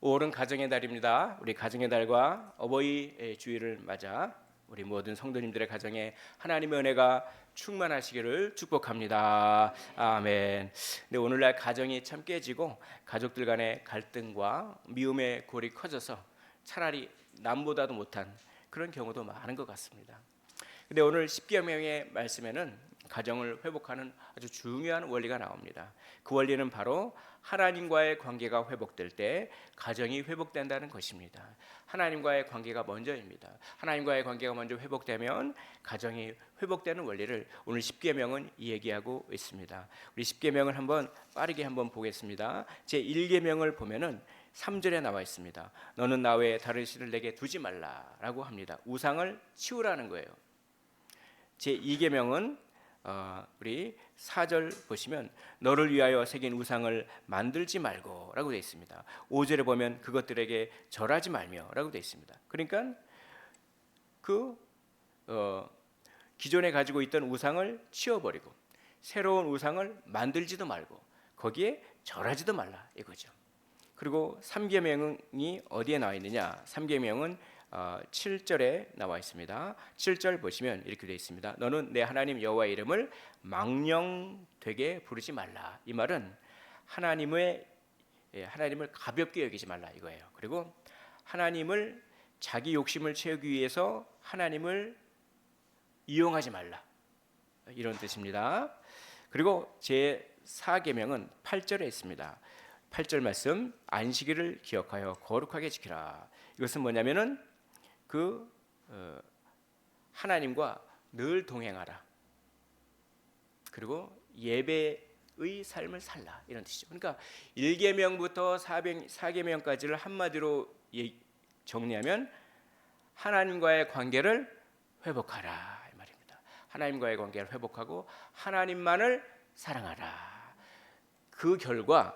5월은 가정의 달입니다. 우리 가정의 달과 어버이 주일을 맞아 우리 모든 성도님들의 가정에 하나님의 은혜가 충만하시기를 축복합니다. 아멘. 근데 오늘날 가정이 참 깨지고 가족들 간의 갈등과 미움의 골이 커져서 차라리 남보다도 못한 그런 경우도 많은 것 같습니다. 근데 오늘 십계명의 말씀에는 가정을 회복하는 아주 중요한 원리가 나옵니다. 그 원리는 바로 하나님과의 관계가 회복될 때 가정이 회복된다는 것입니다. 하나님과의 관계가 먼저입니다. 하나님과의 관계가 먼저 회복되면 가정이 회복되는 원리를 오늘 십계명은 얘기하고 있습니다. 우리 십계명을 한번 빠르게 한번 보겠습니다. 제 1계명을 보면은 3절에 나와 있습니다. 너는 나 외에 다른 신을 내게 두지 말라라고 합니다. 우상을 치우라는 거예요. 제 2계명은 우리 4절 보시면 너를 위하여 새긴 우상을 만들지 말고 라고 되어 있습니다. 5절에 보면 그것들에게 절하지 말며 라고 되어 있습니다. 그러니까 기존에 가지고 있던 우상을 치워버리고 새로운 우상을 만들지도 말고 거기에 절하지도 말라 이거죠. 그리고 3계명이 어디에 나와 있느냐? 3계명은 7절에 나와 있습니다. 7절 보시면 이렇게 되어 있습니다. 너는 내 하나님 여호와의 이름을 망령되게 부르지 말라. 이 말은 하나님을 가볍게 여기지 말라 이거예요. 그리고 하나님을 자기 욕심을 채우기 위해서 하나님을 이용하지 말라 이런 뜻입니다. 그리고 제 4계명은 8절에 있습니다. 8절 말씀 안식일을 기억하여 거룩하게 지키라. 이것은 뭐냐면은 하나님과 늘 동행하라. 그리고 예배의 삶을 살라 이런 뜻이죠. 그러니까 1계명부터 4계명까지를 한마디로 정리하면 하나님과의 관계를 회복하라 이 말입니다. 하나님과의 관계를 회복하고 하나님만을 사랑하라. 그 결과가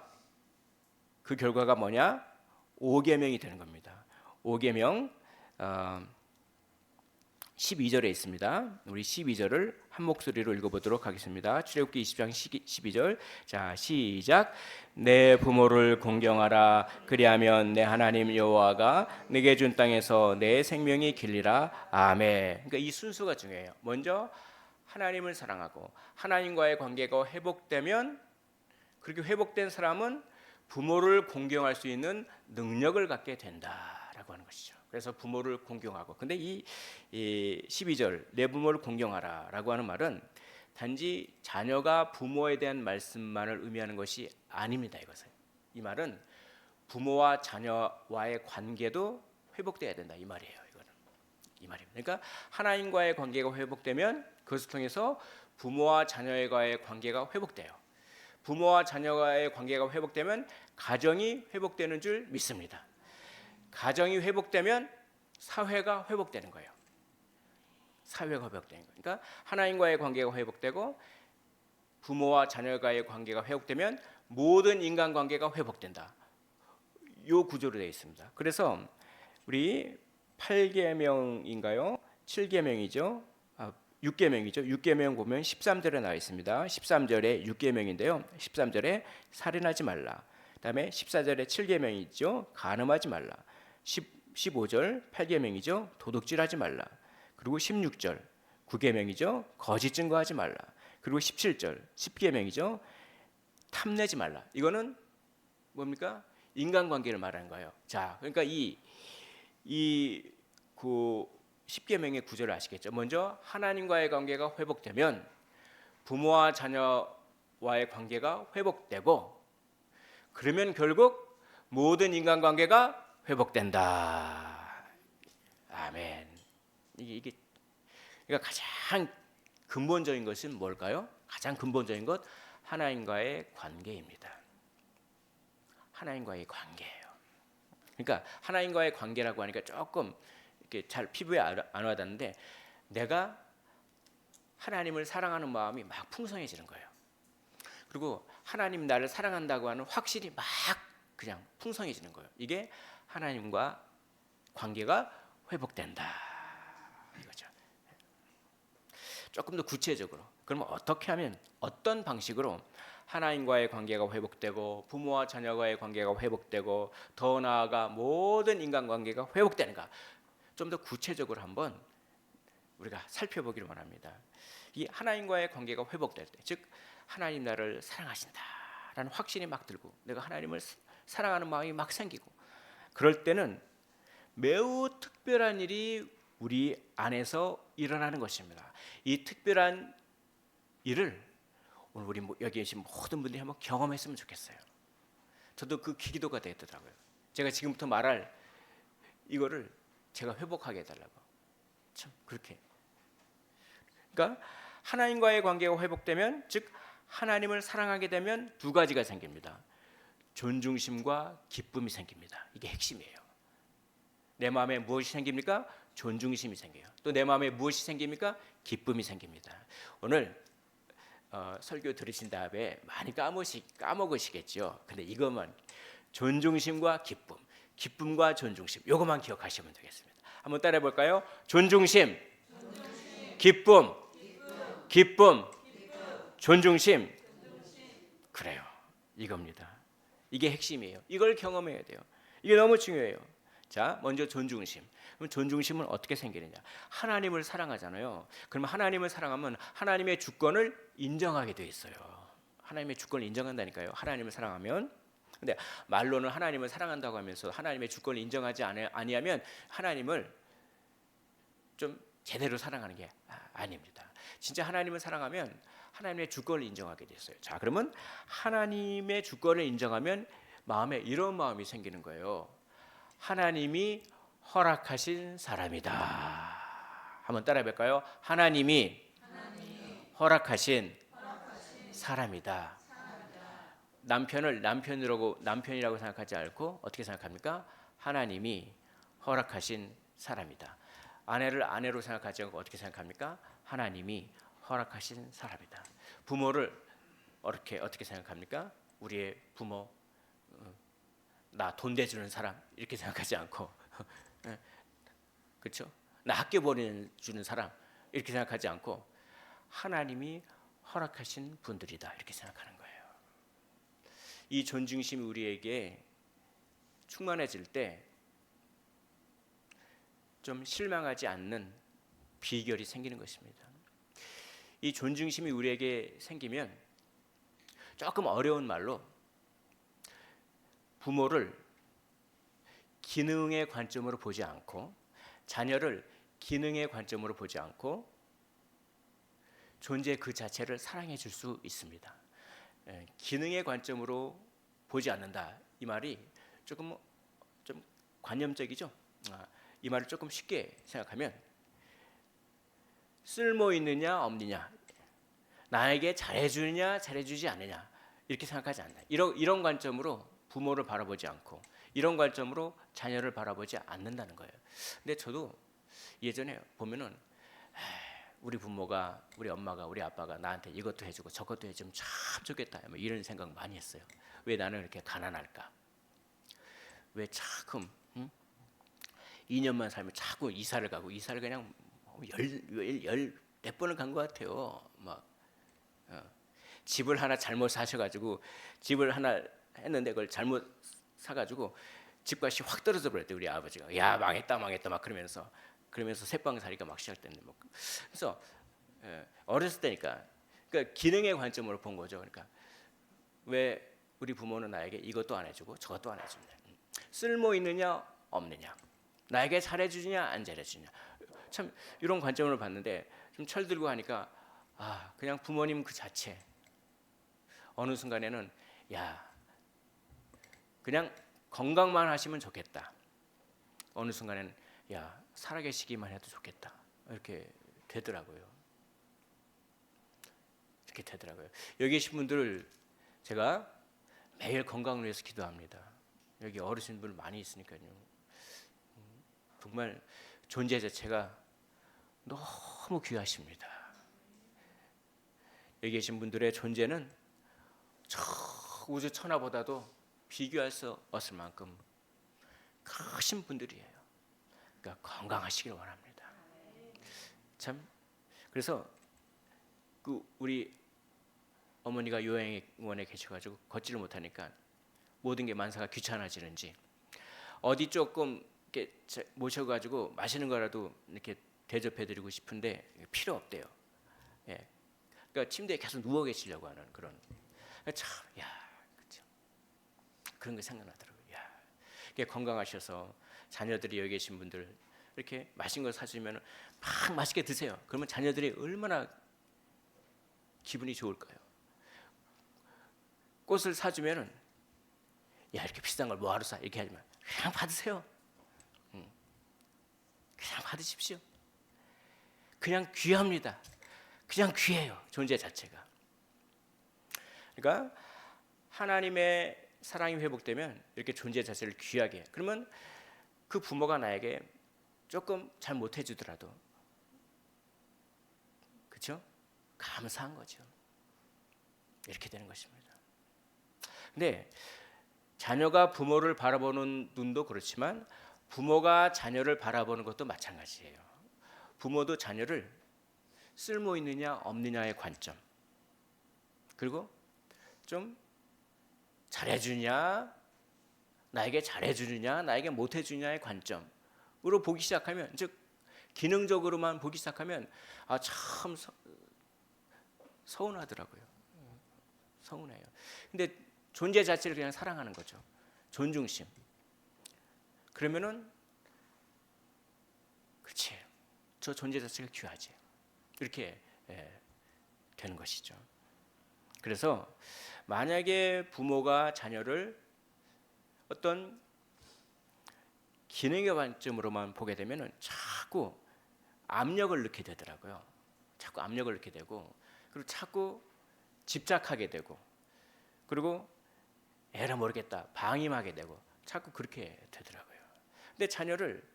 뭐냐? 5계명이 되는 겁니다. 5계명 12절에 있습니다. 우리 12절을 한 목소리로 읽어보도록 하겠습니다. 출애굽기 20장 12절. 자, 시작. 내 부모를 공경하라. 그리하면 내 하나님 여호와가 네게 준 땅에서 내 생명이 길리라. 아멘. 그러니까 이 순서가 중요해요. 먼저 하나님을 사랑하고 하나님과의 관계가 회복되면, 그렇게 회복된 사람은 부모를 공경할 수 있는 능력을 갖게 된다라고 하는 것이죠. 그래서 부모를 공경하고, 근데 이 12절 내 부모를 공경하라라고 하는 말은 단지 자녀가 부모에 대한 말씀만을 의미하는 것이 아닙니다. 이 말은 부모와 자녀와의 관계도 회복돼야 된다 이 말이에요. 이 말입니다. 그러니까 하나님과의 관계가 회복되면 그것을 통해서 부모와 자녀와의 관계가 회복돼요. 부모와 자녀와의 관계가 회복되면 가정이 회복되는 줄 믿습니다. 가정이 회복되면 사회가 회복되는 거예요. 사회가 회복되는 거예요. 그러니까 하나님과의 관계가 회복되고 부모와 자녀와의 관계가 회복되면 모든 인간관계가 회복된다. 이 구조로 되어 있습니다. 그래서 우리 8계명인가요? 7계명이죠. 6계명이죠. 6계명 보면 13절에 나와 있습니다. 13절에 6계명인데요. 13절에 살인하지 말라. 그다음에 14절에 7계명이죠. 간음하지 말라. 15절 8계명이죠. 도둑질하지 말라. 그리고 16절 9계명이죠. 거짓 증거하지 말라. 그리고 17절 10계명이죠. 탐내지 말라. 이거는 뭡니까? 인간관계를 말하는 거예요. 자, 그러니까 이 10계명의 구절을 아시겠죠? 먼저 하나님과의 관계가 회복되면 부모와 자녀와의 관계가 회복되고, 그러면 결국 모든 인간관계가 회복된다. 아멘. 이게 그러니까 가장 근본적인 것은 뭘까요? 가장 근본적인 것 하나님과의 관계입니다. 하나님과의 관계예요. 그러니까 하나님과의 관계라고 하니까 조금 이렇게 잘 피부에 안 와닿는데, 내가 하나님을 사랑하는 마음이 막 풍성해지는 거예요. 그리고 하나님 나를 사랑한다고 하는 확신이 막 그냥 풍성해지는 거예요. 이게 하나님과 관계가 회복된다 이거죠. 조금 더 구체적으로, 그러면 어떻게 하면, 어떤 방식으로 하나님과의 관계가 회복되고 부모와 자녀와의 관계가 회복되고 더 나아가 모든 인간관계가 회복되는가? 좀 더 구체적으로 한번 우리가 살펴보기를 원합니다. 이 하나님과의 관계가 회복될 때, 즉 하나님 나를 사랑하신다라는 확신이 막 들고 내가 하나님을 사랑하는 마음이 막 생기고 그럴 때는 매우 특별한 일이 우리 안에서 일어나는 것입니다. 이 특별한 일을 오늘 우리 여기 계신 모든 분들이 한번 경험했으면 좋겠어요. 저도 그 기도가 되었더라고요. 제가 지금부터 말할 이거를 제가 회복하게 해달라고. 참 그렇게. 그러니까 하나님과의 관계가 회복되면, 즉 하나님을 사랑하게 되면 두 가지가 생깁니다. 존중심과 기쁨이 생깁니다. 이게 핵심이에요. 내 마음에 무엇이 생깁니까? 존중심이 생겨요. 또 내 마음에 무엇이 생깁니까? 기쁨이 생깁니다. 오늘 설교 들으신 다음에 많이 까먹으시겠죠. 근데 이것만 존중심과 기쁨, 기쁨과 존중심, 이것만 기억하시면 되겠습니다. 한번 따라해 볼까요? 존중심, 기쁨, 기쁨, 존중심. 그래요. 이겁니다. 이게 핵심이에요. 이걸 경험해야 돼요. 이게 너무 중요해요. 자, 먼저 존중심. 그럼 존중심은 어떻게 생기느냐? 하나님을 사랑하잖아요. 그러면 하나님을 사랑하면 하나님의 주권을 인정하게 돼 있어요. 하나님의 주권을 인정한다니까요. 하나님을 사랑하면. 근데 말로는 하나님을 사랑한다고 하면서 하나님의 주권을 인정하지 아니하면 하나님을 좀 제대로 사랑하는 게 아닙니다. 진짜 하나님을 사랑하면 하나님의 주권을 인정하게 됐어요. 자, 그러면 하나님의 주권을 인정하면 마음에 이런 마음이 생기는 거예요. 하나님이 허락하신 사람이다. 한번 따라해 볼까요? 하나님이 허락하신 사람이다. 남편을 남편이라고 생각하지 않고 어떻게 생각합니까? 하나님이 허락하신 사람이다. 아내를 아내로 생각하지 않고 어떻게 생각합니까? 하나님이 허락하신 사람이다. 부모를 어떻게 생각합니까? 우리의 부모, 나 돈 대주는 사람 이렇게 생각하지 않고, 그렇죠? 나 학교 보내주는 사람 이렇게 생각하지 않고 하나님이 허락하신 분들이다 이렇게 생각하는 거예요. 이 존중심이 우리에게 충만해질 때 좀 실망하지 않는 비결이 생기는 것입니다. 이 존중심이 우리에게 생기면 조금 어려운 말로 부모를 기능의 관점으로 보지 않고 자녀를 기능의 관점으로 보지 않고 존재 그 자체를 사랑해 줄 수 있습니다. 기능의 관점으로 보지 않는다. 이 말이 조금 좀 관념적이죠. 이 말을 조금 쉽게 생각하면 쓸모 있느냐 없느냐, 나에게 잘해주느냐 잘해주지 않느냐 이렇게 생각하지 않는다. 이런 관점으로 부모를 바라보지 않고 이런 관점으로 자녀를 바라보지 않는다는 거예요. 근데 저도 예전에 보면은 우리 부모가, 우리 엄마가, 우리 아빠가 나한테 이것도 해주고 저것도 해주면 참 좋겠다, 뭐 이런 생각 많이 했어요. 왜 나는 이렇게 가난할까? 왜 자꾸 2년만 살면 자꾸 이사를 가고 이사를 그냥 몇 번을 간 것 같아요. 막 집을 하나 잘못 사셔가지고 집을 하나 했는데 그걸 잘못 사가지고 집값이 확 떨어져 버렸대. 우리 아버지가 야 망했다 막 그러면서 새빵살이가 막 시작됐는데 뭐. 그래서 어렸을 때니까 그러니까 기능의 관점으로 본 거죠. 그러니까 왜 우리 부모는 나에게 이것도 안 해주고 저것도 안 해주냐, 쓸모 있느냐 없느냐, 나에게 잘해주냐 안 잘해주냐, 참 이런 관점으로 봤는데 좀 철들고 하니까 그냥 부모님 그 자체 어느 순간에는 야 그냥 건강만 하시면 좋겠다, 어느 순간에는 야 살아계시기만 해도 좋겠다, 이렇게 되더라고요. 여기 계신 분들 제가 매일 건강을 위해서 기도합니다. 여기 어르신들 많이 있으니까요. 정말 존재 자체가 너무 귀하십니다. 여기 계신 분들의 존재는 저 우주 천하보다도 비교할 수 없을 만큼 크신 분들이에요. 그러니까 건강하시길 원합니다. 참 그래서 그 우리 어머니가 요양원에 계셔가지고 걷지를 못하니까 모든 게 만사가 귀찮아지는지 어디 조금 이렇게 모셔가지고 마시는 거라도 이렇게 대접해드리고 싶은데 필요 없대요. 예. 그러니까 침대에 계속 누워 계시려고 하는 그런 참, 야, 그렇죠. 그런 게 생각나더라고요. 야, 이게 건강하셔서 자녀들이 여기 계신 분들 이렇게 맛있는 걸 사주면 막 맛있게 드세요. 그러면 자녀들이 얼마나 기분이 좋을까요? 꽃을 사주면은 야 이렇게 비싼 걸 뭐하러 사 이렇게 하지만 그냥 받으세요. 그냥 받으십시오. 그냥 귀합니다. 그냥 귀해요. 존재 자체가. 그러니까 하나님의 사랑이 회복되면 이렇게 존재 자체를 귀하게 해. 그러면 그 부모가 나에게 조금 잘 못해주더라도 그렇죠? 감사한 거죠. 이렇게 되는 것입니다. 근데 자녀가 부모를 바라보는 눈도 그렇지만 부모가 자녀를 바라보는 것도 마찬가지예요. 부모도 자녀를 쓸모 있느냐 없느냐의 관점, 그리고 좀 잘해주냐 나에게 잘해주느냐 나에게 못해주냐의 관점으로 보기 시작하면, 즉 기능적으로만 보기 시작하면 참 서운하더라고요. 서운해요. 근데 존재 자체를 그냥 사랑하는 거죠. 존중심. 그러면은 그치, 저 존재 자체가 귀하지. 이렇게 되는 것이죠. 그래서 만약에 부모가 자녀를 어떤 기능의 관점으로만 보게 되면은 자꾸 압력을 넣게 되더라고요. 자꾸 압력을 넣게 되고, 그리고 자꾸 집착하게 되고, 그리고 에라 모르겠다 방임하게 되고 자꾸 그렇게 되더라고요. 근데 자녀를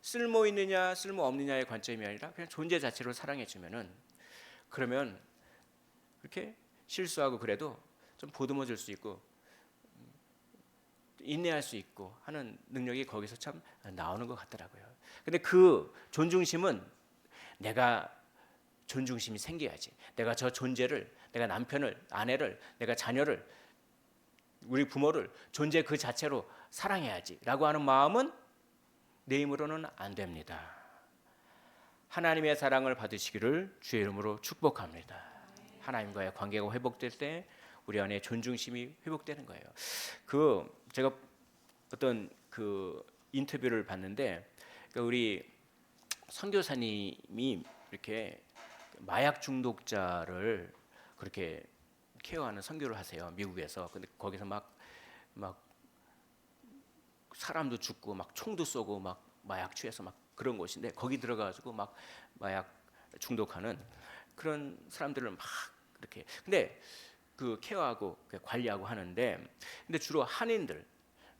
쓸모 있느냐 쓸모 없느냐의 관점이 아니라 그냥 존재 자체로 사랑해 주면은, 그러면 그렇게 실수하고 그래도 좀 보듬어 줄 수 있고 인내할 수 있고 하는 능력이 거기서 참 나오는 것 같더라고요. 근데 그 존중심은 내가 존중심이 생겨야지. 내가 저 존재를, 내가 남편을, 아내를, 내가 자녀를, 우리 부모를 존재 그 자체로 사랑해야지 라고 하는 마음은 내 힘으로는 안 됩니다. 하나님의 사랑을 받으시기를 주의 이름으로 축복합니다. 하나님과의 관계가 회복될 때 우리 안에 존중심이 회복되는 거예요. 제가 어떤 인터뷰를 봤는데, 우리 선교사님이 이렇게 마약 중독자를 그렇게 케어하는 선교를 하세요. 미국에서. 근데 거기서 막 사람도 죽고 막 총도 쏘고 막 마약 취해서 막 그런 곳인데, 거기 들어가가지고 막 마약 중독하는 그런 사람들을 막 이렇게, 근데 그 케어하고 관리하고 하는데, 근데 주로 한인들,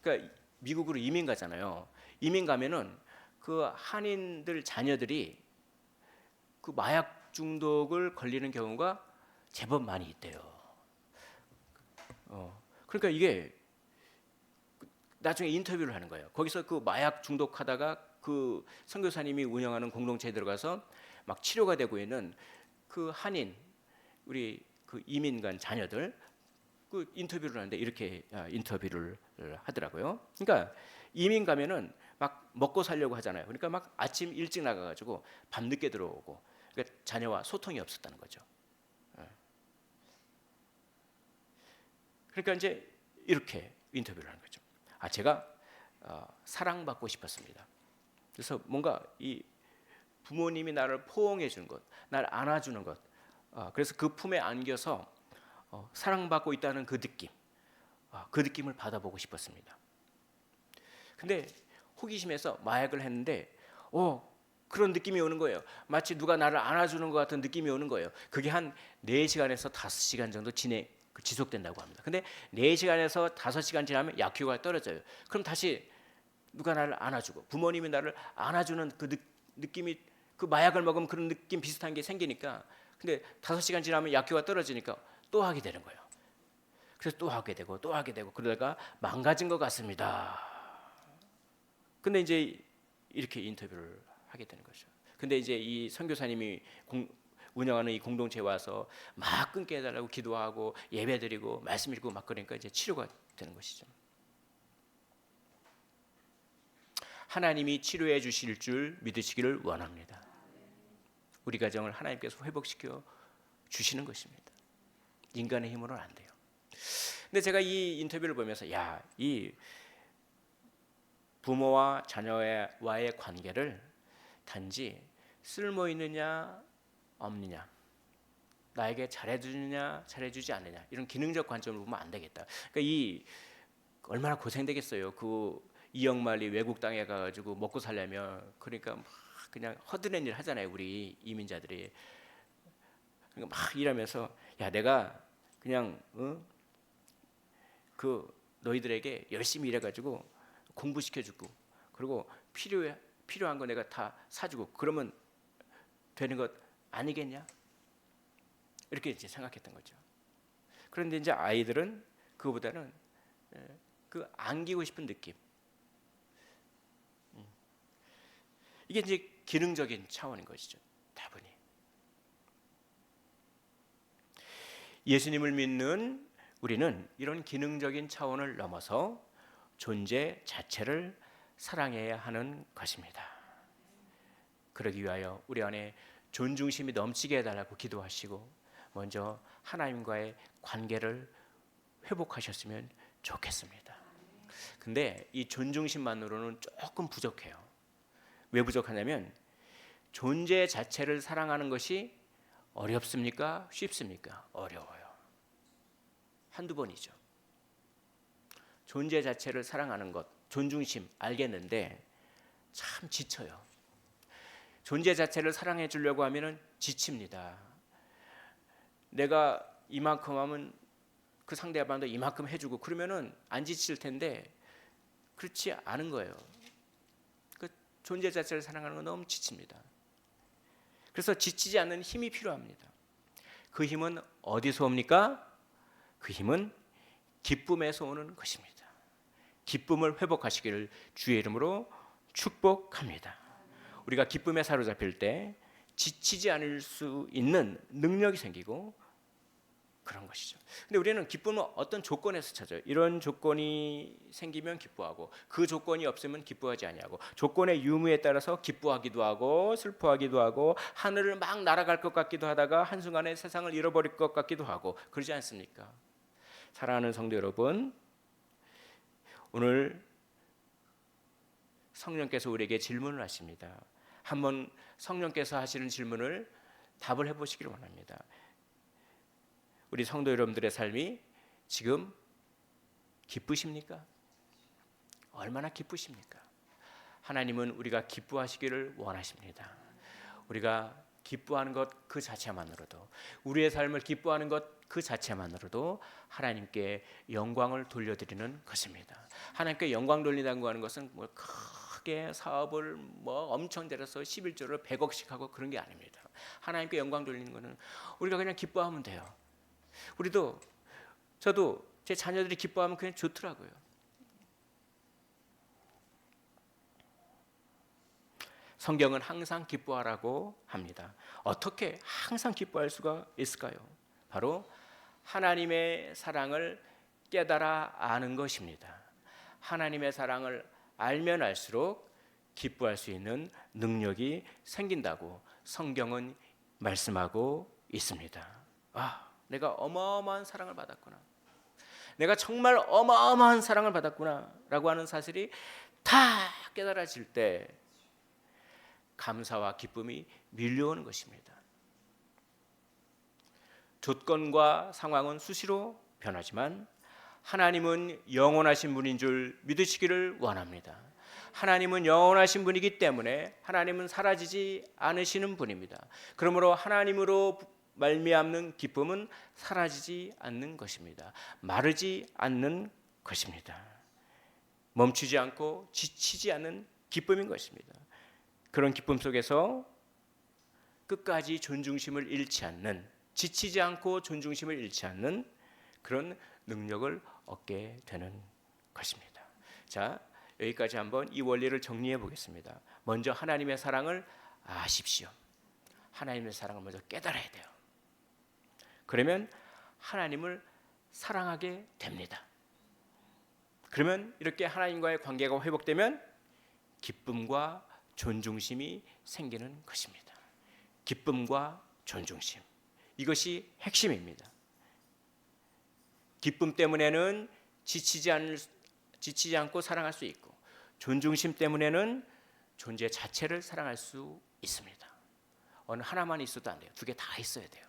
그러니까 미국으로 이민 가잖아요. 이민 가면은 그 한인들 자녀들이 그 마약 중독을 걸리는 경우가 제법 많이 있대요. 그러니까 이게 나중에 인터뷰를 하는 거예요. 거기서 그 마약 중독하다가 그 선교사님이 운영하는 공동체에 들어가서 막 치료가 되고 있는 그 한인 우리 그 이민 간 자녀들 그 인터뷰를 하는데 이렇게 인터뷰를 하더라고요. 그러니까 이민 가면은 막 먹고 살려고 하잖아요. 그러니까 막 아침 일찍 나가가지고 밤 늦게 들어오고, 그러니까 자녀와 소통이 없었다는 거죠. 그러니까 이제 이렇게 인터뷰를 하는 거죠. 제가 사랑받고 싶었습니다. 그래서 뭔가 이 부모님이 나를 포옹해 주는 것, 나를 안아주는 것, 그래서 그 품에 안겨서 사랑받고 있다는 그 느낌, 그 느낌을 받아보고 싶었습니다. 근데 호기심에서 마약을 했는데 그런 느낌이 오는 거예요. 마치 누가 나를 안아주는 것 같은 느낌이 오는 거예요. 그게 한 4시간에서 5시간 정도 지속된다고 합니다. 근데 4시간에서 5시간 지나면 약효가 떨어져요. 그럼 다시 누가 나를 안아주고 부모님이 나를 안아주는 그 느낌이, 그 마약을 먹으면 그런 느낌 비슷한 게 생기니까, 근데 5시간 지나면 약효가 떨어지니까 또 하게 되는 거예요. 그래서 또 하게 되고 또 하게 되고 그러다가 망가진 것 같습니다. 근데 이제 이렇게 인터뷰를 하게 되는 거죠. 근데 이제 이 선교사님이 운영하는 이 공동체에 와서 막 끊게 해달라고 기도하고 예배드리고 말씀 읽고 막 그러니까 이제 치료가 되는 것이죠. 하나님이 치료해 주실 줄 믿으시기를 원합니다. 우리 가정을 하나님께서 회복시켜 주시는 것입니다. 인간의 힘으로는 안 돼요. 근데 제가 이 인터뷰를 보면서 이 부모와 자녀와의 관계를 단지 쓸모 있느냐 없느냐, 나에게 잘해주느냐 잘해주지 않느냐 이런 기능적 관점으로 보면 안 되겠다. 그러니까 이 얼마나 고생되겠어요. 그 이영만리 외국 땅에 가가지고 먹고 살려면 그러니까 막 그냥 허드렛 일 하잖아요. 우리 이민자들이 그러니까 막 일하면서 내가 그냥 그 너희들에게 열심히 일해가지고 공부시켜주고 그리고 필요한 거 내가 다 사주고 그러면 되는 것 아니겠냐? 이렇게 이제 생각했던 거죠. 그런데 이제 아이들은 그거보다는 그 안기고 싶은 느낌. 이게 이제 기능적인 차원인 것이죠. 다분히. 예수님을 믿는 우리는 이런 기능적인 차원을 넘어서 존재 자체를 사랑해야 하는 것입니다. 그러기 위하여 우리 안에 존중심이 넘치게 해달라고 기도하시고 먼저 하나님과의 관계를 회복하셨으면 좋겠습니다. 근데 이 존중심만으로는 조금 부족해요. 왜 부족하냐면 존재 자체를 사랑하는 것이 어렵습니까? 쉽습니까? 어려워요. 한두 번이죠. 존재 자체를 사랑하는 것, 존중심 알겠는데 참 지쳐요. 존재 자체를 사랑해 주려고 하면은 지칩니다. 내가 이만큼 하면 그 상대방도 이만큼 해주고 그러면은 안 지칠 텐데 그렇지 않은 거예요. 그 존재 자체를 사랑하는 건 너무 지칩니다. 그래서 지치지 않는 힘이 필요합니다. 그 힘은 어디서 옵니까? 그 힘은 기쁨에서 오는 것입니다. 기쁨을 회복하시기를 주의 이름으로 축복합니다. 우리가 기쁨에 사로잡힐 때 지치지 않을 수 있는 능력이 생기고 그런 것이죠. 근데 우리는 기쁨은 어떤 조건에서 찾아요. 이런 조건이 생기면 기뻐하고 그 조건이 없으면 기뻐하지 아니하고 조건의 유무에 따라서 기뻐하기도 하고 슬퍼하기도 하고 하늘을 막 날아갈 것 같기도 하다가 한순간에 세상을 잃어버릴 것 같기도 하고 그러지 않습니까? 사랑하는 성도 여러분, 오늘 성령께서 우리에게 질문을 하십니다. 한번 성령께서 하시는 질문을 답을 해보시기를 원합니다. 우리 성도 여러분들의 삶이 지금 기쁘십니까? 얼마나 기쁘십니까? 하나님은 우리가 기뻐하시기를 원하십니다. 우리가 기뻐하는 것 그 자체만으로도 우리의 삶을 기뻐하는 것 그 자체만으로도 하나님께 영광을 돌려드리는 것입니다. 하나님께 영광 돌린다고 하는 것은 뭐 크게 사업을 뭐 엄청 들여서 11조를 100억씩 하고 그런 게 아닙니다. 하나님께 영광 돌리는 것은 우리가 그냥 기뻐하면 돼요. 저도 제 자녀들이 기뻐하면 그냥 좋더라고요. 성경은 항상 기뻐하라고 합니다. 어떻게 항상 기뻐할 수가 있을까요? 바로 하나님의 사랑을 깨달아 아는 것입니다. 하나님의 사랑을 알면 알수록 기뻐할 수 있는 능력이 생긴다고 성경은 말씀하고 있습니다. 내가 어마어마한 사랑을 받았구나. 내가 정말 어마어마한 사랑을 받았구나 라고 하는 사실이 다 깨달아질 때 감사와 기쁨이 밀려오는 것입니다. 조건과 상황은 수시로 변하지만 하나님은 영원하신 분인 줄 믿으시기를 원합니다. 하나님은 영원하신 분이기 때문에 하나님은 사라지지 않으시는 분입니다. 그러므로 하나님으로 말미암는 기쁨은 사라지지 않는 것입니다. 마르지 않는 것입니다. 멈추지 않고 지치지 않는 기쁨인 것입니다. 그런 기쁨 속에서 끝까지 존중심을 잃지 않는, 지치지 않고 존중심을 잃지 않는 그런 능력을 얻게 되는 것입니다. 자, 여기까지 한번 이 원리를 정리해 보겠습니다. 먼저 하나님의 사랑을 아십시오. 하나님의 사랑을 먼저 깨달아야 돼요. 그러면 하나님을 사랑하게 됩니다. 그러면 이렇게 하나님과의 관계가 회복되면 기쁨과 존중심이 생기는 것입니다. 기쁨과 존중심, 이것이 핵심입니다. 기쁨 때문에는 지치지 않고 사랑할 수 있고, 존중심 때문에는 존재 자체를 사랑할 수 있습니다. 어느 하나만 있어도 안 돼요. 두 개 다 있어야 돼요.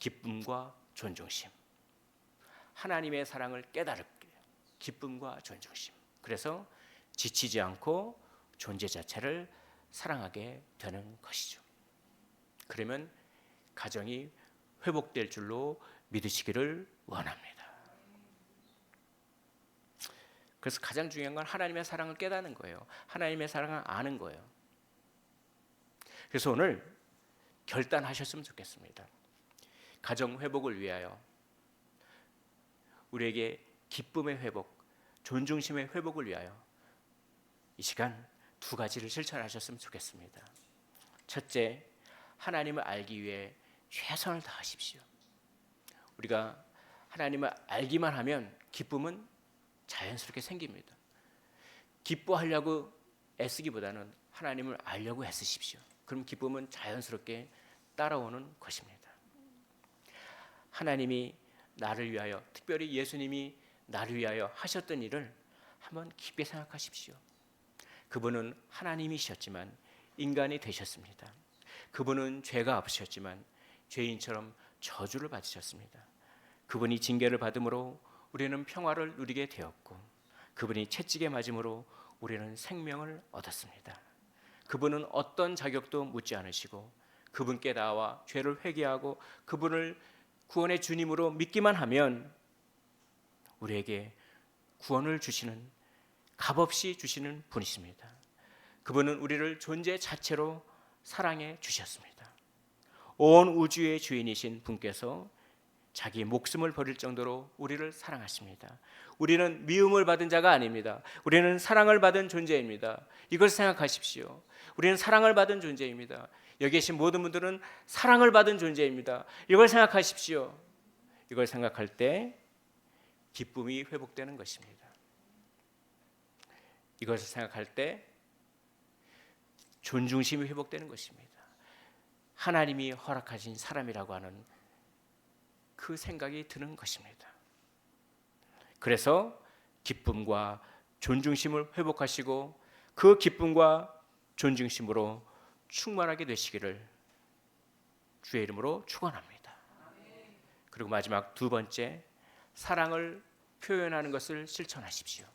기쁨과 존중심, 하나님의 사랑을 깨달을게요. 기쁨과 존중심. 그래서 지치지 않고 존재 자체를 사랑하게 되는 것이죠. 그러면 가정이 회복될 줄로 믿으시기를 원합니다. 그래서 가장 중요한 건 하나님의 사랑을 깨닫는 거예요. 하나님의 사랑을 아는 거예요. 그래서 오늘 결단하셨으면 좋겠습니다. 가정 회복을 위하여 우리에게 기쁨의 회복, 존중심의 회복을 위하여 이 시간 두 가지를 실천하셨으면 좋겠습니다. 첫째, 하나님을 알기 위해 최선을 다하십시오. 우리가 하나님을 알기만 하면 기쁨은 자연스럽게 생깁니다. 기뻐하려고 애쓰기보다는 하나님을 알려고 애쓰십시오. 그럼 기쁨은 자연스럽게 따라오는 것입니다. 하나님이 나를 위하여, 특별히 예수님이 나를 위하여 하셨던 일을 한번 깊게 생각하십시오. 그분은 하나님이셨지만 인간이 되셨습니다. 그분은 죄가 없으셨지만 죄인처럼 저주를 받으셨습니다. 그분이 징계를 받음으로 우리는 평화를 누리게 되었고, 그분이 채찍에 맞음으로 우리는 생명을 얻었습니다. 그분은 어떤 자격도 묻지 않으시고 그분께 나와 죄를 회개하고 그분을 구원의 주님으로 믿기만 하면 우리에게 구원을 주시는, 값없이 주시는 분이십니다. 그분은 우리를 존재 자체로 사랑해 주셨습니다. 온 우주의 주인이신 분께서 자기 목숨을 버릴 정도로 우리를 사랑하십니다. 우리는 미움을 받은 자가 아닙니다. 우리는 사랑을 받은 존재입니다. 이걸 생각하십시오. 우리는 사랑을 받은 존재입니다. 여기 계신 모든 분들은 사랑을 받은 존재입니다. 이걸 생각하십시오. 이걸 생각할 때 기쁨이 회복되는 것입니다. 이것을 생각할 때 존중심이 회복되는 것입니다. 하나님이 허락하신 사람이라고 하는 그 생각이 드는 것입니다. 그래서 기쁨과 존중심을 회복하시고 그 기쁨과 존중심으로 충만하게 되시기를 주의 이름으로 축원합니다. 그리고 마지막 두 번째, 사랑을 표현하는 것을 실천하십시오.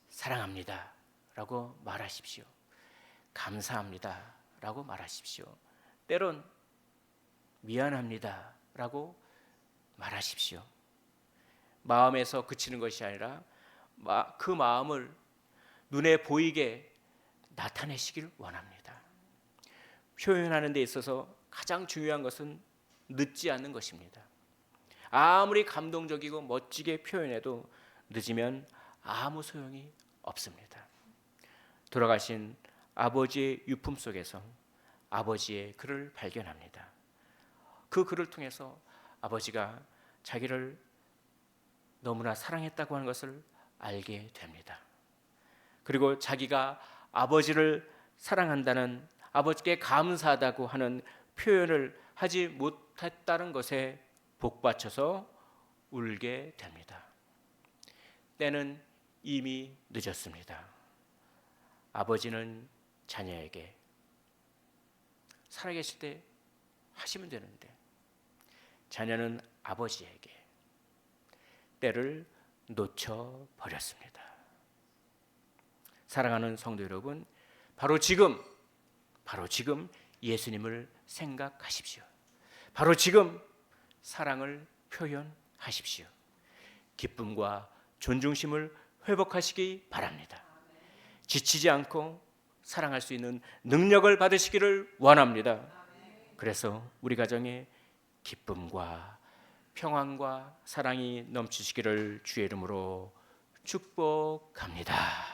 사랑합니다 라고 말하십시오. 감사합니다 라고 말하십시오. 때론 미안합니다 라고 말하십시오. 마음에서 그치는 것이 아니라 그 마음을 눈에 보이게 나타내시길 원합니다. 표현하는 데 있어서 가장 중요한 것은 늦지 않는 것입니다. 아무리 감동적이고 멋지게 표현해도 늦으면 아무 소용이 없습니다. 돌아가신 아버지의 유품 속에서 아버지의 글을 발견합니다. 그 글을 통해서 아버지가 자기를 너무나 사랑했다고 하는 것을 알게 됩니다. 그리고 자기가 아버지를 사랑한다는, 아버지께 감사하다고 하는 표현을 하지 못했다는 것에 복받쳐서 울게 됩니다. 때는 이미 늦었습니다. 아버지는 자녀에게 살아계실 때 하시면 되는데 자녀는 아버지에게 때를 놓쳐버렸습니다. 사랑하는 성도 여러분, 바로 지금 예수님을 생각하십시오. 바로 지금 사랑을 표현하십시오. 기쁨과 존중심을 회복하시기 바랍니다. 지치지 않고 사랑할 수 있는 능력을 받으시기를 원합니다. 그래서 우리 가정에 기쁨과 평안과 사랑이 넘치시기를 주의 이름으로 축복합니다.